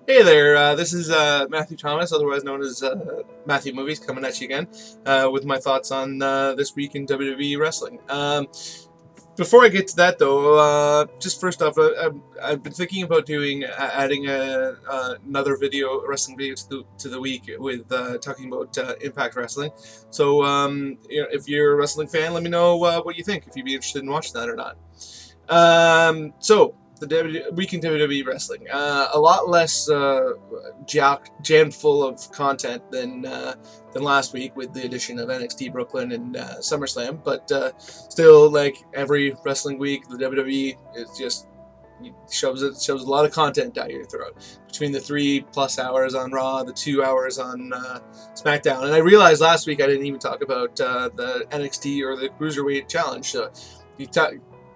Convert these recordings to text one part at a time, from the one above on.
Hey there, this is Matthew Thomas, otherwise known as Matthew Movies, coming at you again with my thoughts on this week in WWE wrestling. Before I get to that, though, just first off, I've been thinking about adding another wrestling video to the week with talking about Impact Wrestling. So, if you're a wrestling fan, let me know what you think, if you'd be interested in watching that or not. The week in WWE wrestling, a lot less jammed full of content than last week with the addition of NXT Brooklyn and SummerSlam, but still, like every wrestling week, the WWE is just shoves a lot of content down your throat between the 3+ hours on Raw, the 2 hours on SmackDown. And I realized last week I didn't even talk about the NXT or the Cruiserweight Challenge. So you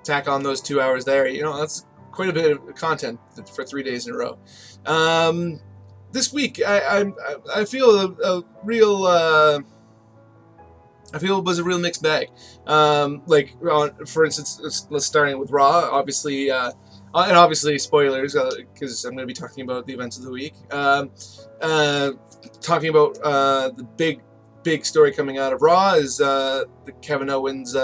tack on those 2 hours there, that's quite a bit of content for 3 days in a row. This week, I feel a real. I feel it was a real mixed bag. For instance, let's starting with Raw. Obviously, and obviously spoilers because I'm going to be talking about the events of the week. Talking about the big story coming out of Raw is the Kevin Owens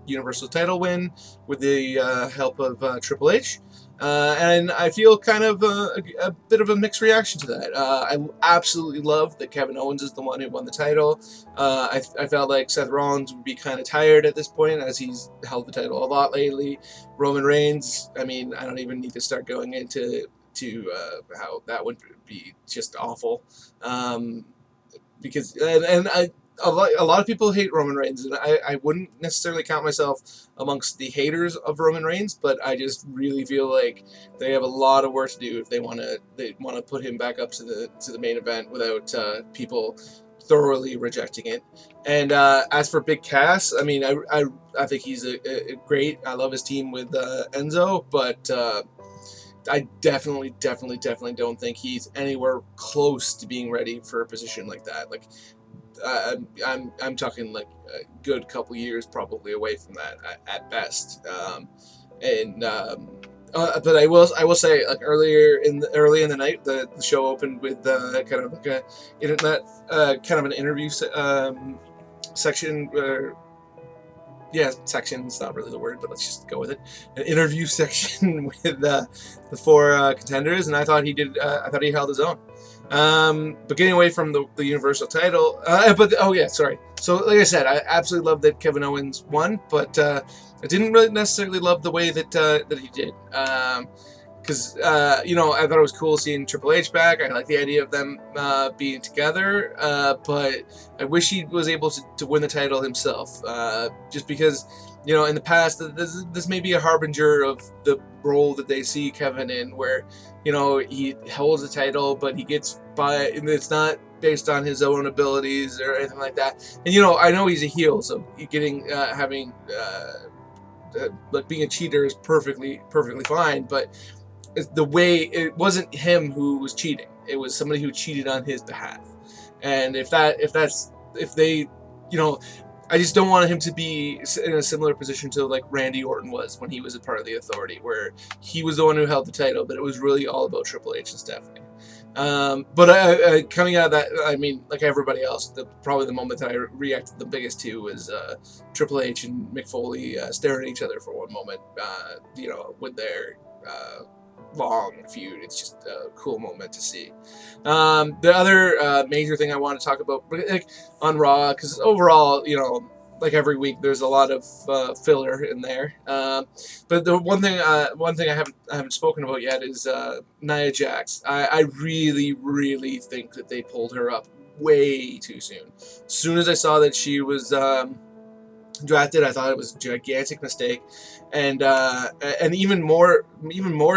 Universal title win with the help of Triple H. And I feel kind of a bit of a mixed reaction to that. I absolutely love that Kevin Owens is the one who won the title. I felt like Seth Rollins would be kind of tired at this point as he's held the title a lot lately. Roman Reigns, I mean, I don't even need to start going into how that would be just awful. Because a lot of people hate Roman Reigns, and I wouldn't necessarily count myself amongst the haters of Roman Reigns, but I just really feel like they have a lot of work to do if they want to put him back up to the main event without people thoroughly rejecting it. And as for Big Cass, I mean, I think he's a great. I love his team with Enzo, but I definitely don't think he's anywhere close to being ready for a position like that. Like, I'm talking like a good couple years probably away from that at best. But I will say, like early in the night, the show opened with kind of like kind of an interview section. Section's not really the word, but let's just go with it. An interview section with the 4 contenders, and I thought he held his own. But getting away from the Universal title, So like I said, I absolutely love that Kevin Owens won, but I didn't really necessarily love the way that he did. Because I thought it was cool seeing Triple H back. I like the idea of them being together, but I wish he was able to win the title himself. Just because, in the past, this may be a harbinger of the role that they see Kevin in, where he holds the title, but he gets by, and it's not based on his own abilities or anything like that. And I know he's a heel, so being a cheater is perfectly fine, but the way it wasn't him who was cheating, it was somebody who cheated on his behalf. And if they I just don't want him to be in a similar position to like Randy Orton was when he was a part of the Authority, where he was the one who held the title, but it was really all about Triple H and Stephanie. But coming out of that, I mean, like everybody else, probably the moment that I reacted the biggest to was Triple H and Mick Foley staring at each other for one moment, with their long feud. It's just a cool moment to see. The other major thing I want to talk about, like on Raw, because overall, like every week, there's a lot of filler in there. But the one thing I haven't spoken about yet is Nia Jax. I really think that they pulled her up way too soon. As soon as I saw that she was drafted, I thought it was a gigantic mistake, and even more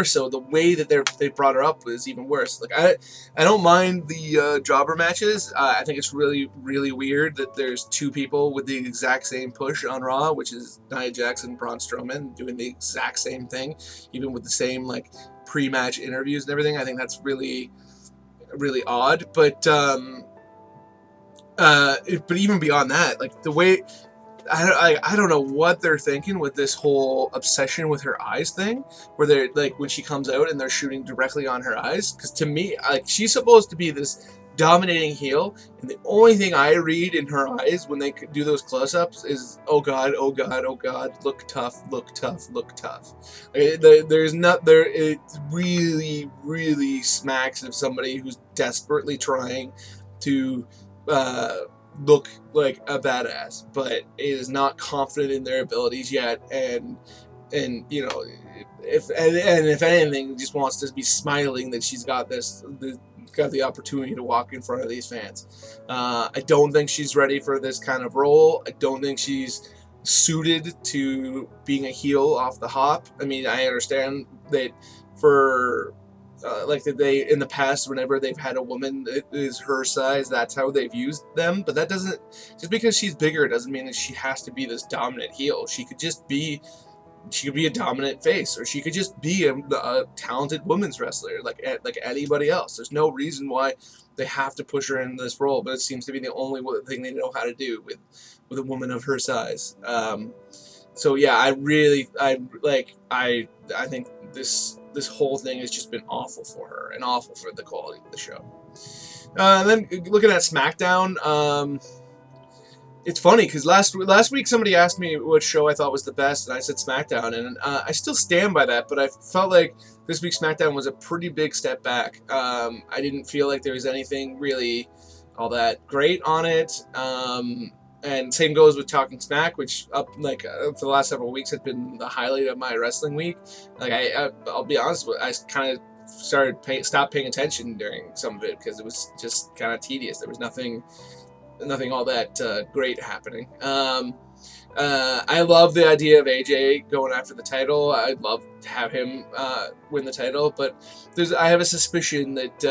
so, the way that they brought her up was even worse. Like I don't mind the jobber matches. I think it's really weird that there's 2 people with the exact same push on Raw, which is Nia Jax and Braun Strowman doing the exact same thing, even with the same like pre-match interviews and everything. I think that's really odd. But even beyond that, like the way. I don't know what they're thinking with this whole obsession with her eyes thing, where they're like when she comes out and they're shooting directly on her eyes. Because to me, like she's supposed to be this dominating heel, and the only thing I read in her eyes when they do those close-ups is oh god, oh god, oh god, look tough, look tough, look tough. There's not there. It really smacks of somebody who's desperately trying to look like a badass, but is not confident in their abilities yet, and you know, if anything, just wants to be smiling that she's got got the opportunity to walk in front of these fans. I don't think she's ready for this kind of role. I don't think she's suited to being a heel off the hop. I mean, I understand that for like that they in the past, whenever they've had a woman that is her size, that's how they've used them. But that doesn't, just because she's bigger doesn't mean that she has to be this dominant heel. She could be a dominant face, or she could just be a talented women's wrestler like anybody else. There's no reason why they have to push her into this role, but it seems to be the only thing they know how to do with a woman of her size. So yeah, I think this whole thing has just been awful for her and awful for the quality of the show. And then looking at SmackDown, it's funny because last week somebody asked me what show I thought was the best, and I said SmackDown, and I still stand by that. But I felt like this week's SmackDown was a pretty big step back. I didn't feel like there was anything really all that great on it. And same goes with Talking Smack, which for the last several weeks has been the highlight of my wrestling week. Like I'll be honest, I kind of stopped paying attention during some of it because it was just kind of tedious. There was nothing all that great happening. I love the idea of AJ going after the title. I'd love to have him win the title, but I have a suspicion that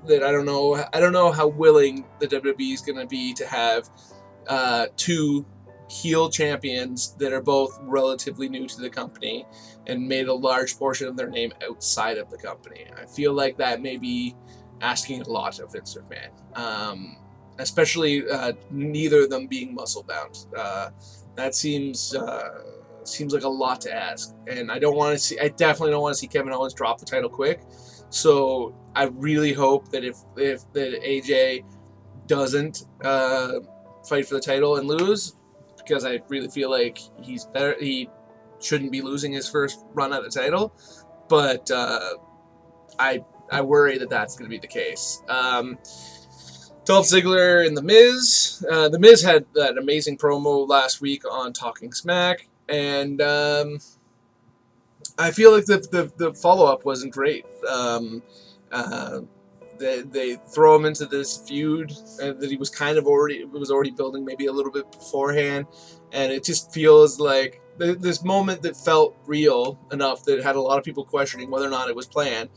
I don't know how willing the WWE is going to be to have two heel champions that are both relatively new to the company and made a large portion of their name outside of the company. I feel like that may be asking a lot of Vince McMahon, especially neither of them being muscle bound. That seems like a lot to ask, and I definitely don't want to see Kevin Owens drop the title quick. So I really hope that if AJ doesn't fight for the title and lose, because I really feel like he's better. He shouldn't be losing his first run at the title, but I worry that that's going to be the case. Dolph Ziggler and The Miz. The Miz had that amazing promo last week on Talking Smack, and I feel like the follow-up wasn't great. They throw him into this feud that he was already building maybe a little bit beforehand, and it just feels like this moment that felt real enough that had a lot of people questioning whether or not it was planned.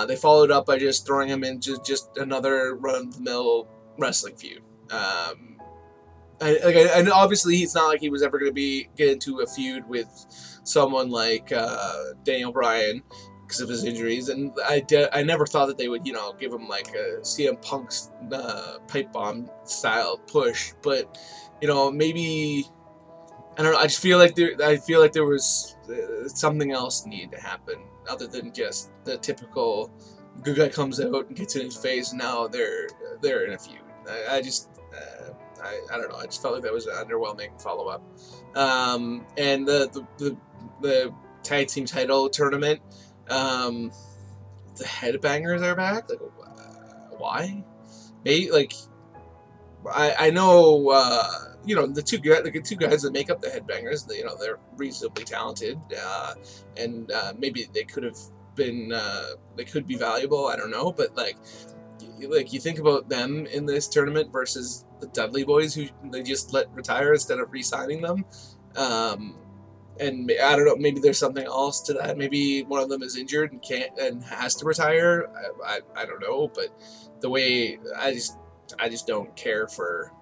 They followed up by just throwing him into just another run-of-the-mill wrestling feud. And obviously, it's not like he was ever going to get into a feud with someone like Daniel Bryan because of his injuries. And I never thought that they would, give him like a CM Punk's pipe bomb style push. But maybe I don't know. I just feel like there was something else needed to happen other than just the typical good guy comes out and gets in his face, and now they're in a feud. I don't know. I just felt like that was an underwhelming follow up. And the tag team title tournament, the Headbangers are back. Like, why? Maybe like I know the two guys that make up the Headbangers. They're reasonably talented, and maybe they could have been they could be valuable. I don't know, but like you think about them in this tournament versus the Dudley Boys, who they just let retire instead of re-signing them. And I don't know, maybe there's something else to that. Maybe one of them is injured and can't and has to retire. I don't know, but the way I just don't care for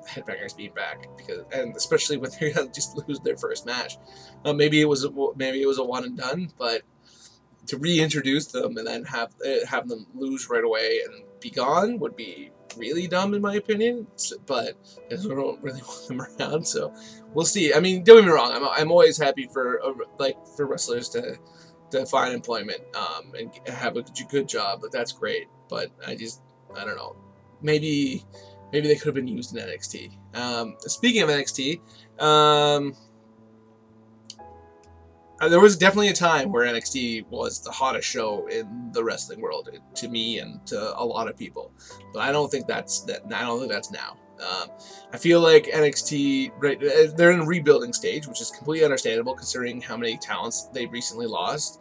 Headbangers being back, and especially when they're gonna just lose their first match. Maybe it was a one and done, but to reintroduce them and then have them lose right away and be gone would be really dumb in my opinion, but I don't really want them around, so we'll see. I mean, don't get me wrong, I'm always happy for for wrestlers to find employment and have a good job, but that's great. But I don't know, maybe they could have been used in NXT. Speaking of NXT, there was definitely a time where NXT was the hottest show in the wrestling world to me and to a lot of people, but I don't think that's now. I feel like NXT, right, they're in a rebuilding stage, which is completely understandable considering how many talents they recently lost.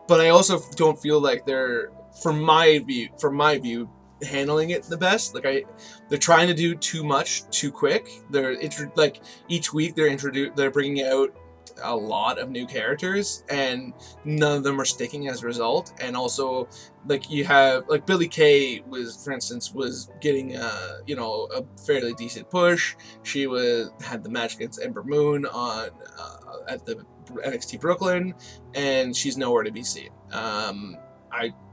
But I also don't feel like they're, from my view, handling it the best. Like they're trying to do too much too quick. Like each week they're bringing out a lot of new characters, and none of them are sticking as a result. And also, like, you have, like, Billie Kay for instance, was getting a fairly decent push. She had the match against Ember Moon on at the NXT Brooklyn, and she's nowhere to be seen.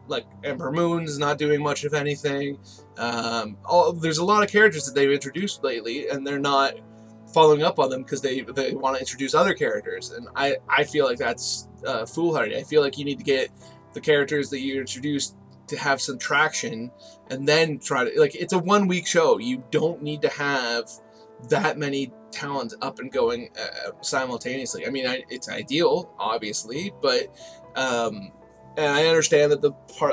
Like, Ember Moon's not doing much of anything. There's a lot of characters that they've introduced lately, and they're not following up on them because they want to introduce other characters, and I feel like that's foolhardy. I feel like you need to get the characters that you introduced to have some traction, and then try to, like, it's a 1 week show. You don't need to have that many talents up and going simultaneously. I mean, it's ideal, obviously, but and I understand that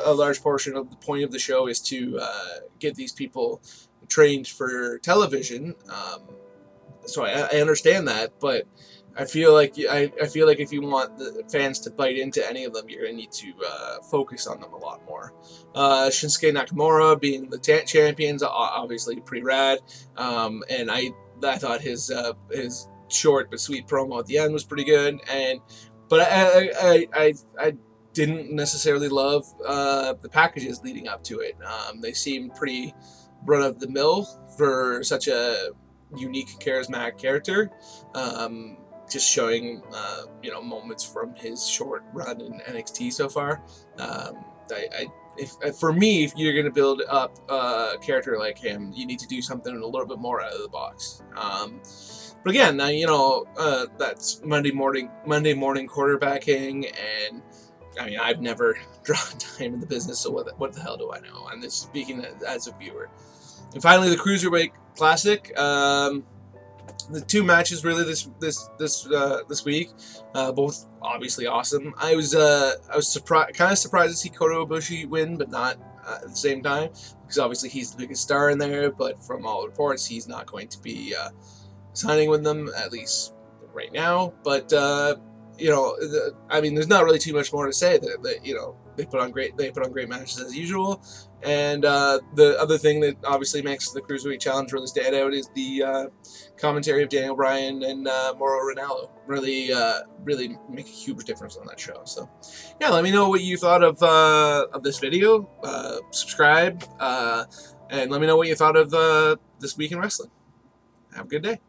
a large portion of the point of the show is to get these people trained for television. So I understand that, but I feel like if you want the fans to bite into any of them, you're gonna need to focus on them a lot more. Shinsuke Nakamura being the champions, obviously pretty rad, and I thought his short but sweet promo at the end was pretty good, but I didn't necessarily love the packages leading up to it. They seemed pretty run of the mill for such a unique, charismatic character. Just showing moments from his short run in NXT so far. For me, if you're going to build up a character like him, you need to do something a little bit more out of the box. But again, that's Monday morning quarterbacking, and I mean, I've never drawn time in the business, so what the hell do I know? I'm just speaking as a viewer. And finally, the Cruiserweight Classic. The two matches really this week, both obviously awesome. I was kind of surprised to see Kota Ibushi win, but not at the same time, because obviously he's the biggest star in there. But from all reports, he's not going to be signing with them, at least right now. But I mean, there's not really too much more to say. That they put on great matches as usual. And the other thing that obviously makes the Cruiserweight Challenge really stand out is the commentary of Daniel Bryan and Mauro Ranallo. Really make a huge difference on that show. So, yeah, let me know what you thought of this video. Subscribe, and let me know what you thought of this week in wrestling. Have a good day.